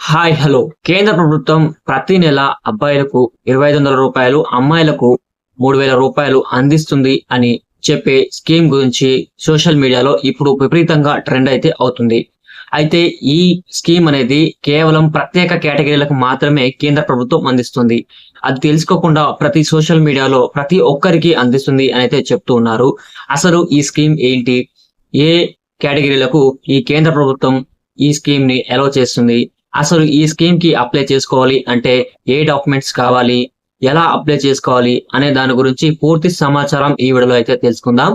Hi hello కేంద్ర ప్రభుత్వం ప్రతి నెల అబ్బాయిలకు 2500 రూపాయలు అమ్మాయిలకు 3000 రూపాయలు అందిస్తుంది అని చెప్పే స్కీమ్ గురించి సోషల్ మీడియాలో ఇప్పుడు విపరీతంగా ట్రెండ్ అయితే అవుతుంది. అయితే ఈ స్కీమ్ అనేది కేవలం ప్రత్యేక కేటగిరీలకు మాత్రమే కేంద్ర ప్రభుత్వం అందిస్తుంది. అది తెలుసుకోకుండా ప్రతి సోషల్ మీడియాలో ప్రతి ఒక్కరికి అందిస్తుంది అని అయితే చెప్తూ ఉన్నారు. అసలు ఈ స్కీమ్ ఏంటి? ఏ కేటగిరీలకు ఈ కేంద్ర ప్రభుత్వం ఈ స్కీమ్ ని అలౌ చేస్తుంది? అసలు ఈ స్కీమ్ కి అప్లై చేసుకోవాలి అంటే ఏ డాక్యుమెంట్స్ కావాలి, ఎలా అప్లై చేసుకోవాలి అనే దాని గురించి పూర్తి సమాచారం ఈ వీడియోలో అయితే తెలుసుకుందాం.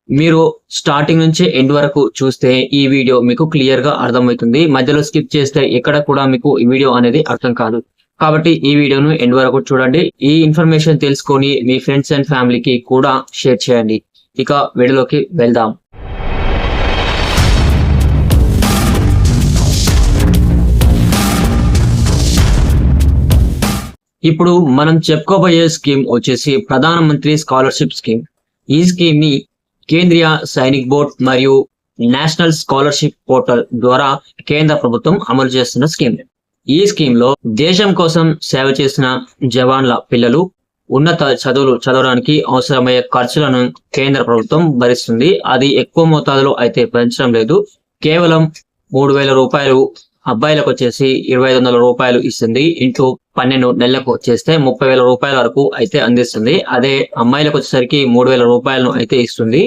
మీరు స్టార్టింగ్ నుంచి ఎండ్ వరకు చూస్తే ఈ వీడియో మీకు క్లియర్ గా అర్థమవుతుంది. మధ్యలో స్కిప్ చేస్తే ఎక్కడ కూడా మీకు ఈ వీడియో అనేది అర్థం కాదు. కాబట్టి ఈ వీడియోను ఎండ్ వరకు చూడండి. ఈ ఇన్ఫర్మేషన్ తెలుసుకొని మీ ఫ్రెండ్స్ అండ్ ఫ్యామిలీకి కూడా షేర్ చేయండి. ఇక వీడియోలోకి వెళ్దాం. ఇప్పుడు మనం చెప్పుకోబోయే స్కీమ్ వచ్చేసి ప్రధానమంత్రి స్కాలర్షిప్ స్కీమ్. ఈ స్కీమ్ ని కేంద్రీయ సైనిక్ బోర్డ్ మరియు నేషనల్ స్కాలర్షిప్ పోర్టల్ ద్వారా కేంద్ర ప్రభుత్వం అమలు చేస్తున్న స్కీమ్. ఈ స్కీమ్ లో దేశం కోసం సేవ చేసిన జవాన్ల పిల్లలు ఉన్నత చదువులు చదవడానికి అవసరమయ్యే ఖర్చులను కేంద్ర ప్రభుత్వం భరిస్తుంది. అది ఎక్కువ మోతాదులో అయితే పెంచడం లేదు. కేవలం 3000 రూపాయలు అబ్బాయిలకు వచ్చేసి 2500 రూపాయలు ఇస్తుంది. ఇంటూ 12 నెలలకు వచ్చేస్తే 30,000 రూపాయల వరకు అయితే అందిస్తుంది. అదే అమ్మాయిలకు వచ్చేసరికి 3000 రూపాయలను అయితే ఇస్తుంది.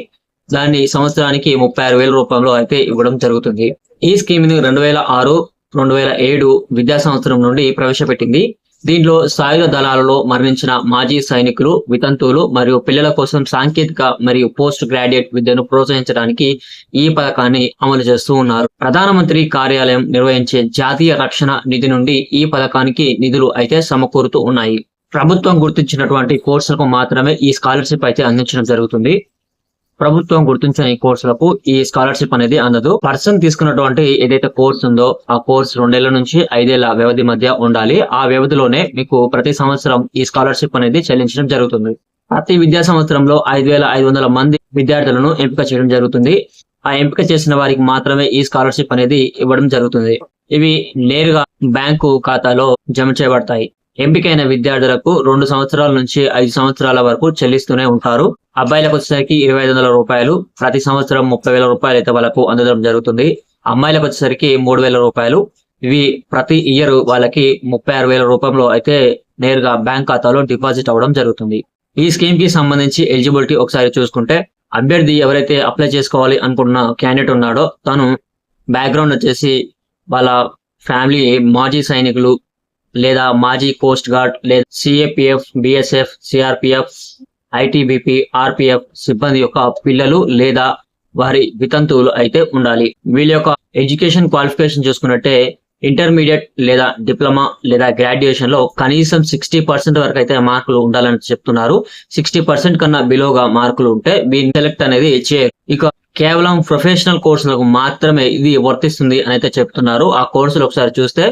దాన్ని సంవత్సరానికి 36,000 రూపాయలు అయితే ఇవ్వడం జరుగుతుంది. ఈ స్కీమ్ ని 2006-2007 విద్యా సంవత్సరం నుండి ప్రవేశపెట్టింది. దీంట్లో సాయుధ దళాలలో మరణించిన మాజీ సైనికులు, వితంతువులు మరియు పిల్లల కోసం సాంకేతిక మరియు పోస్ట్ గ్రాడ్యుయేట్ విద్యను ప్రోత్సహించడానికి ఈ పథకాన్ని అమలు చేస్తూ ఉన్నారు. ప్రధానమంత్రి కార్యాలయం నిర్వహించే జాతీయ రక్షణ నిధి నుండి ఈ పథకానికి నిధులు అయితే సమకూరుతూ ఉన్నాయి. ప్రభుత్వం గుర్తించినటువంటి కోర్సులకు మాత్రమే ఈ స్కాలర్షిప్ అయితే అందించడం జరుగుతుంది. ప్రభుత్వం గుర్తించిన ఈ కోర్సులకు ఈ స్కాలర్షిప్ అనేది అందదు. పర్సన్ తీసుకున్నటువంటి ఏదైతే కోర్స్ ఉందో ఆ కోర్స్ 2 ఏళ్ల నుంచి 5 ఏళ్ల వ్యవధి మధ్య ఉండాలి. ఆ వ్యవధిలోనే మీకు ప్రతి సంవత్సరం ఈ స్కాలర్షిప్ అనేది చెల్లించడం జరుగుతుంది. ప్రతి విద్యా సంవత్సరంలో 5,500 మంది విద్యార్థులను ఎంపిక చేయడం జరుగుతుంది. ఆ ఎంపిక చేసిన వారికి మాత్రమే ఈ స్కాలర్షిప్ అనేది ఇవ్వడం జరుగుతుంది. ఇవి నేరుగా బ్యాంకు ఖాతాలో జమ చేయబడతాయి. ఎంపికైన విద్యార్థులకు 2 సంవత్సరాల నుంచి 5 సంవత్సరాల వరకు చెల్లిస్తూనే ఉంటారు. అబ్బాయిలకు వచ్చేసరికి 2,500 రూపాయలు, ప్రతి సంవత్సరం 30,000 రూపాయలు అయితే వాళ్ళకు అందడం జరుగుతుంది. అమ్మాయిలకు వచ్చేసరికి 3,000 రూపాయలు. ఇవి ప్రతి ఇయర్ వాళ్ళకి 36,000 రూపాయలు అయితే నేరుగా బ్యాంక్ ఖాతాలో డిపాజిట్ అవ్వడం జరుగుతుంది. ఈ స్కీమ్ కి సంబంధించి ఎలిజిబిలిటీ ఒకసారి చూసుకుంటే, అభ్యర్థి ఎవరైతే అప్లై చేసుకోవాలి అనుకుంటున్న క్యాండిడేట్ ఉన్నాడో తను బ్యాక్గ్రౌండ్ వచ్చేసి వాళ్ళ ఫ్యామిలీ మాజీ సైనికులు లేదా మాజీ కోస్ట్ గార్డ్ లేదా CAPF, BSF, CRPF, ITBP, RPF సిబ్బంది యొక్క పిల్లలు లేదా వారి వితంతువులు అయితే ఉండాలి. వీళ్ళ యొక్క ఎడ్యుకేషన్ క్వాలిఫికేషన్ చూసుకున్నట్టే ఇంటర్మీడియట్ లేదా డిప్లొమా లేదా గ్రాడ్యుయేషన్ లో కనీసం 60% వరకు అయితే మార్కులు ఉండాలని చెప్తున్నారు. 60% కన్నా బిలోగా మార్కులు ఉంటే వీరిని సెలెక్ట్ అనేది చేయరు. ఇక కేవలం ప్రొఫెషనల్ కోర్సులకు మాత్రమే ఇది వర్తిస్తుంది అని అయితే చెప్తున్నారు. ఆ కోర్సులు ఒకసారి చూస్తే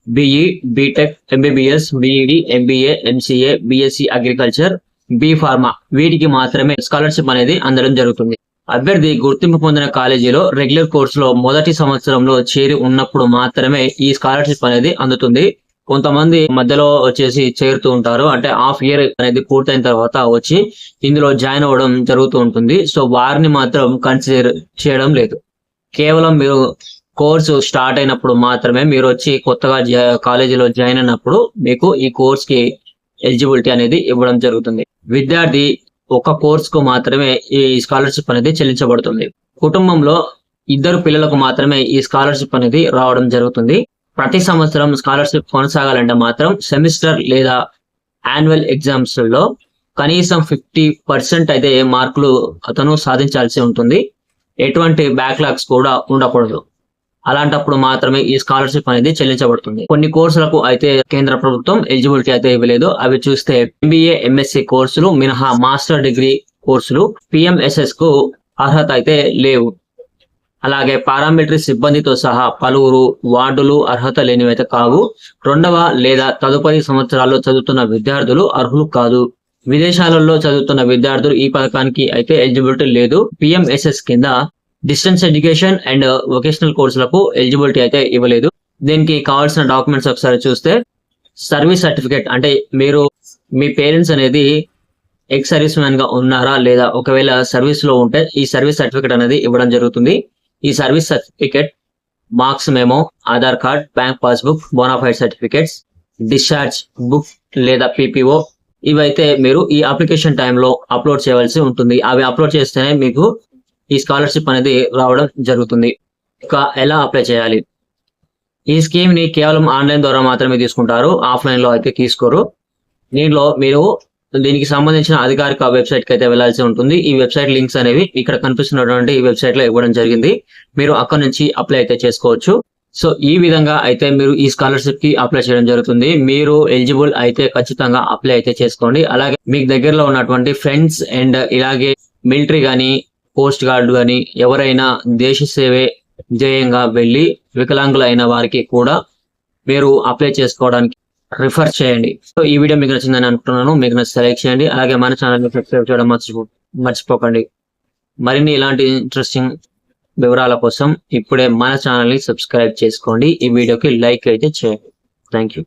BE, BTech, MBBS, BEd, MBA, MCA, BSc agriculture, B pharma వీటికి మాత్రమే స్కాలర్షిప్ అనేది అందడం జరుగుతుంది. అభ్యర్థి గుర్తింపు పొందిన కాలేజీలో రెగ్యులర్ కోర్సులో మొదటి సంవత్సరంలో చేరి ఉన్నప్పుడు మాత్రమే ఈ స్కాలర్షిప్ అనేది అందుతుంది. కొంతమంది మధ్యలో వచ్చేసి చేరుతూ ఉంటారు. అంటే హాఫ్ ఇయర్ అనేది పూర్తయిన తర్వాత వచ్చి ఇందులో జాయిన్ అవ్వడం జరుగుతూ ఉంటుంది. సో వారిని మాత్రం కన్సిడర్ చేయడం లేదు. కేవలం మీరు కోర్సు స్టార్ట్ అయినప్పుడు మాత్రమే, మీరు వచ్చి కొత్తగా కాలేజీలో జాయిన్ అయినప్పుడు మీకు ఈ కోర్స్ కి ఎలిజిబిలిటీ అనేది ఇవ్వడం జరుగుతుంది. విద్యార్థి ఒక కోర్స్ కు మాత్రమే ఈ స్కాలర్షిప్ అనేది చెల్లించబడుతుంది. కుటుంబంలో 2 పిల్లలకు మాత్రమే ఈ స్కాలర్షిప్ అనేది రావడం జరుగుతుంది. ప్రతి సంవత్సరం స్కాలర్షిప్ కొనసాగాలంటే మాత్రం సెమిస్టర్ లేదా యాన్యువల్ ఎగ్జామ్స్ లో కనీసం 50% అయితే మార్కులు అతను సాధించాల్సి ఉంటుంది. ఎటువంటి బ్యాక్లాగ్స్ కూడా ఉండకూడదు. అలాంటప్పుడు మాత్రమే ఈ స్కాలర్షిప్ అనేది చెల్లించబడుతుంది. కొన్ని కోర్సులకు అయితే కేంద్ర ప్రభుత్వం ఎలిజిబిలిటీ అయితే ఇవ్వలేదు. అవి చూస్తే ఎంబీఏ, ఎంఎస్సి కోర్సులు మినహా మాస్టర్ డిగ్రీ కోర్సులు పిఎంఎస్ఎస్ కు అర్హత అయితే లేవు. అలాగే పారామిలిటరీ సిబ్బందితో సహా పలువురు వార్డులు అర్హత లేనివైతే కావు. 2వ లేదా తదుపరి సంవత్సరాల్లో చదువుతున్న విద్యార్థులు అర్హులు కాదు. విదేశాలలో చదువుతున్న విద్యార్థులు ఈ పథకానికి అయితే ఎలిజిబిలిటీ లేదు. పిఎంఎస్ఎస్ కింద డిస్టెన్స్ ఎడ్యుకేషన్ అండ్ వొకేషనల్ కోర్సులకు ఎలిజిబిలిటీ అయితే ఇవ్వలేదు. దీనికి కావాల్సిన డాక్యుమెంట్స్ ఒకసారి చూస్తే సర్వీస్ సర్టిఫికేట్, అంటే మీరు మీ పేరెంట్స్ అనేది ఎక్స్ సర్వీస్ మ్యాన్ గా ఉన్నారా లేదా, ఒకవేళ సర్వీస్ లో ఉంటే ఈ సర్వీస్ సర్టిఫికేట్ అనేది ఇవ్వడం జరుగుతుంది. ఈ service certificate, marks memo, Aadhaar card, bank passbook, bonafide certificates, discharge book లేదా పీపీఓ, ఇవైతే మీరు ఈ అప్లికేషన్ టైంలో అప్లోడ్ చేయవలసి ఉంటుంది. అవి అప్లోడ్ చేస్తేనే మీకు ఈ స్కాలర్షిప్ అనేది రావడం జరుగుతుంది. ఇక ఎలా అప్లై చేయాలి? ఈ స్కీమ్ ని కేవలం ఆన్లైన్ ద్వారా మాత్రమే తీసుకుంటారు, ఆఫ్లైన్ లో అయితే తీసుకోరు. దీనిలో మీరు దీనికి సంబంధించిన అధికారిక వెబ్సైట్ కి అయితే వెళ్లాల్సి ఉంటుంది. ఈ వెబ్సైట్ లింక్స్ అనేవి ఇక్కడ కనిపిస్తున్నటువంటి ఈ వెబ్సైట్ లో ఇవ్వడం జరిగింది. మీరు అక్కడ నుంచి అప్లై అయితే చేసుకోవచ్చు. సో ఈ విధంగా అయితే మీరు ఈ స్కాలర్షిప్ కి అప్లై చేయడం జరుగుతుంది. మీరు ఎలిజిబుల్ అయితే ఖచ్చితంగా అప్లై అయితే చేసుకోండి. అలాగే మీకు దగ్గరలో ఉన్నటువంటి ఫ్రెండ్స్ అండ్ ఇలాగే మిలిటరీ గానీ, పోస్ట్ గార్డ్ గానీ ఎవరైనా దేశ సేవే ధ్యేయంగా వెళ్లి వికలాంగులైన వారికి కూడా మీరు అప్లై చేసుకోవడానికి రిఫర్ చేయండి. సో ఈ వీడియో మీకు నచ్చిందని అనుకుంటున్నాను. మీకు నచ్చితే లైక్ చేయండి. అలాగే మన ఛానల్ ని సబ్స్క్రైబ్ చేయడం మర్చిపోకండి. మరిన్ని ఇలాంటి ఇంట్రెస్టింగ్ వివరాల కోసం ఇప్పుడే మన ఛానల్ ని సబ్స్క్రైబ్ చేసుకోండి. ఈ వీడియోకి లైక్ అయితే చేయండి. Thank you.